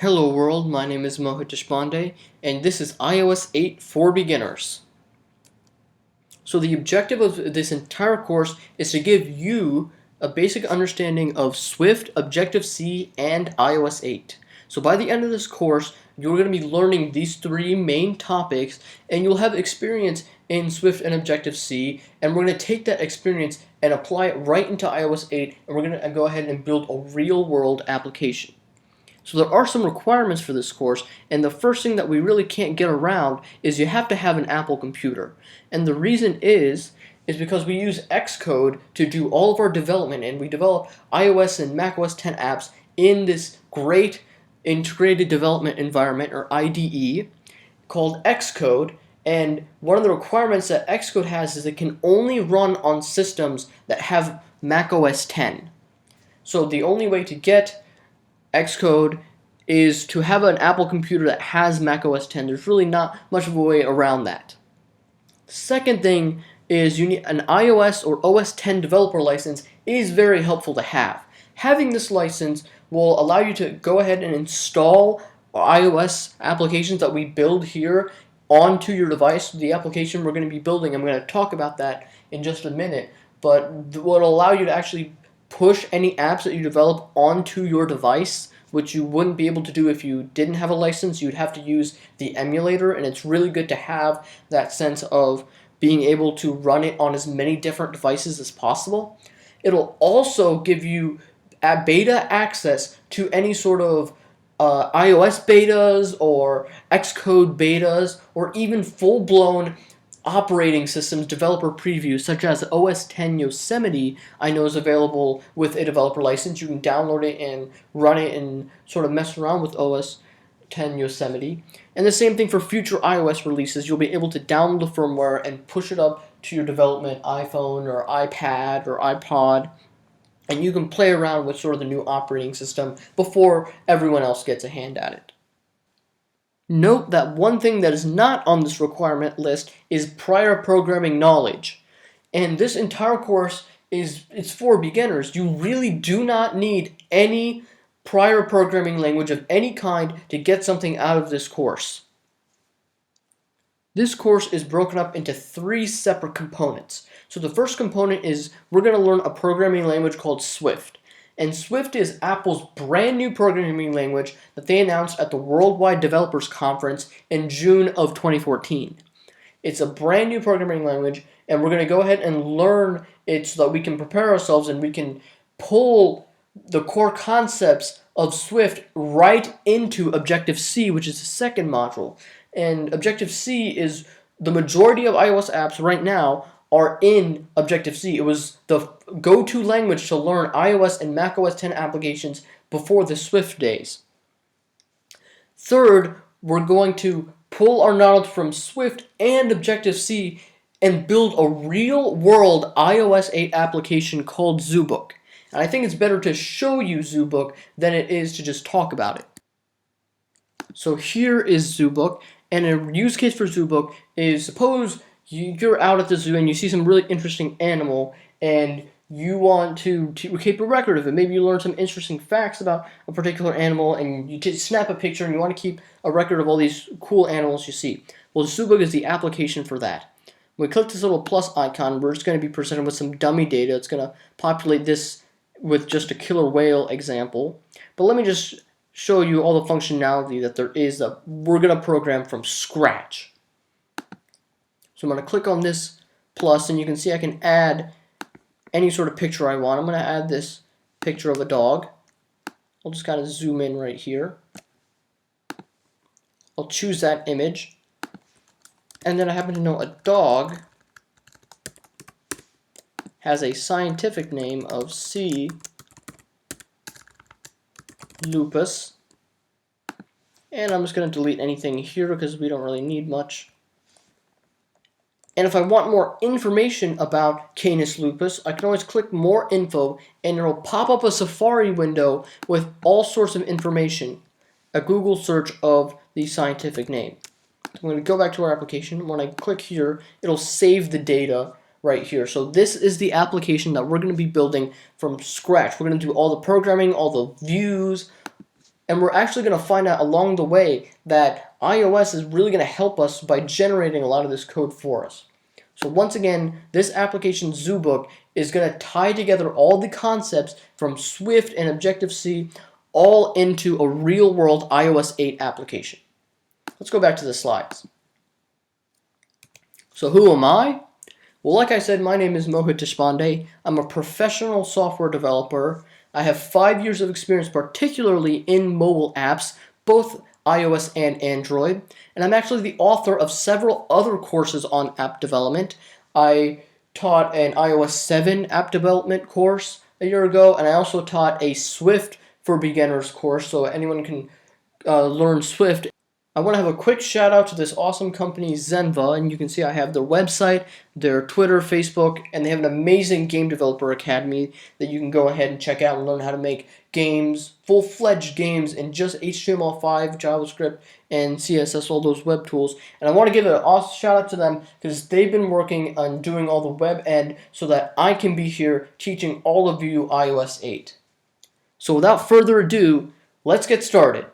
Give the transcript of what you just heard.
Hello world, my name is Mohit Deshpande, and this is iOS 8 for beginners. So the objective of this entire course is to give you a basic understanding of Swift, Objective-C, and iOS 8. So by the end of this course, you're going to be learning these three main topics, and you'll have experience in Swift and Objective-C, and we're going to take that experience and apply it right into iOS 8, and we're going to go ahead and build a real-world application. So there are some requirements for this course, and the first thing that we really can't get around is you have to have an Apple computer. And the reason is because we use Xcode to do all of our development, and we develop iOS and macOS 10 apps in this great integrated development environment, or IDE, called Xcode. And one of the requirements that Xcode has is it can only run on systems that have macOS 10. So the only way to get Xcode is to have an Apple computer that has macOS 10. There's really not much of a way around that. The second thing is you need an iOS or OS 10 developer license is very helpful to have. Having this license will allow you to go ahead and install iOS applications that we build here onto your device. The application we're going to be building, I'm going to talk about that in just a minute, but will allow you to actually push any apps that you develop onto your device, which you wouldn't be able to do if you didn't have a license. You'd have to use the emulator, and it's really good to have that sense of being able to run it on as many different devices as possible. It'll also give you beta access to any sort of iOS betas or Xcode betas, or even full-blown operating systems developer previews, such as OS 10 Yosemite. I know is available with a developer license. You can download it and run it and sort of mess around with OS 10 Yosemite. And the same thing for future iOS releases. You'll be able to download the firmware and push it up to your development iPhone or iPad or iPod, and you can play around with sort of the new operating system before everyone else gets a hand at it. Note that one thing that is not on this requirement list is prior programming knowledge. And this entire course it's for beginners. You really do not need any prior programming language of any kind to get something out of this course. This course is broken up into three separate components. So the first component is we're going to learn a programming language called Swift. And Swift is Apple's brand new programming language that they announced at the Worldwide Developers Conference in June of 2014. It's a brand new programming language, and we're going to go ahead and learn it so that we can prepare ourselves and we can pull the core concepts of Swift right into Objective-C, which is the second module. And Objective-C is the majority of iOS apps right now are in Objective-C. It was the go-to language to learn iOS and macOS 10 applications before the Swift days. Third, we're going to pull our knowledge from Swift and Objective-C and build a real-world iOS 8 application called ZooBook. And I think it's better to show you ZooBook than it is to just talk about it. So here is ZooBook, and a use case for ZooBook is, suppose you're out at the zoo and you see some really interesting animal and you want to keep a record of it. Maybe you learn some interesting facts about a particular animal and you just snap a picture and you want to keep a record of all these cool animals you see. Well, ZooBook is the application for that. When we click this little plus icon, we're just going to be presented with some dummy data. It's going to populate this with just a killer whale example. But let me just show you all the functionality that there is that we're going to program from scratch. So I'm going to click on this plus, and you can see I can add any sort of picture I want. I'm going to add this picture of a dog. I'll just kind of zoom in right here. I'll choose that image. And then I happen to know a dog has a scientific name of C. lupus. And I'm just going to delete anything here because we don't really need much. And if I want more information about Canis lupus, I can always click more info and it'll pop up a Safari window with all sorts of information, a Google search of the scientific name. So I'm going to go back to our application. When I click here, it'll save the data right here. So this is the application that we're going to be building from scratch. We're going to do all the programming, all the views, And we're actually going to find out along the way that iOS is really going to help us by generating a lot of this code for us. So once again, this application ZooBook is going to tie together all the concepts from Swift and Objective-C all into a real-world iOS 8 application. Let's go back to the slides. So who am I? Well, like I said, my name is Mohit Deshpande. I'm a professional software developer. I have 5 years of experience, particularly in mobile apps, both iOS and Android. And I'm actually the author of several other courses on app development. I taught an iOS 7 app development course a year ago, and I also taught a Swift for Beginners course, so anyone can learn Swift. I want to have a quick shout out to this awesome company, Zenva, and you can see I have their website, their Twitter, Facebook, and they have an amazing game developer academy that you can go ahead and check out and learn how to make games, full-fledged games in just HTML5, JavaScript, and CSS, all those web tools. And I want to give an awesome shout out to them because they've been working on doing all the web end so that I can be here teaching all of you iOS 8. So without further ado, let's get started.